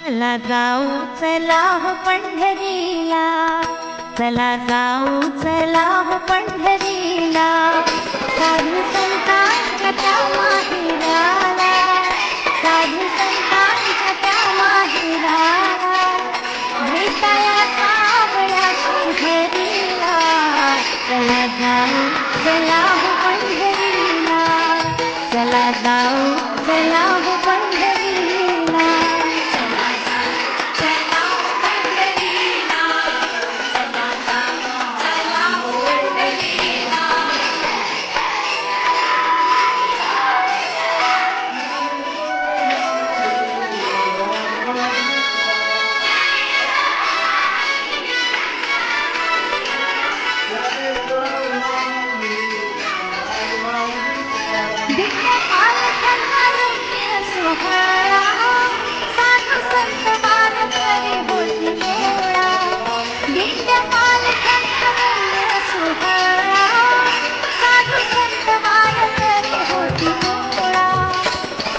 चला जाऊ चला हो पंढरीला, चला जाऊ चला हो पंढरीला, साधू संतांच्या त्या माहेराला, साधू संतांच्या त्या माहेराला, भेटाया सावळ्या पंढरीला, चला जाऊ चला हो पंढरीला, चला जाऊ चला हो पंढरीला. साधू संत वारकरी होती गोळा, दिंड्यापाल रम्य सोहळा, साधू संत वारकरी होती गोळा,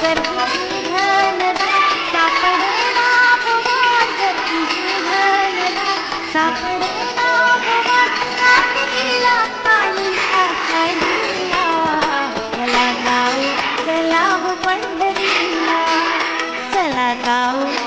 सर्वी घनदा सापडेना भुवा, सर्वी घनदा सापडेना भुवा, काठीला पाणी आखाडीला, चला जाऊ चला हो पंढरीला, चला जाऊ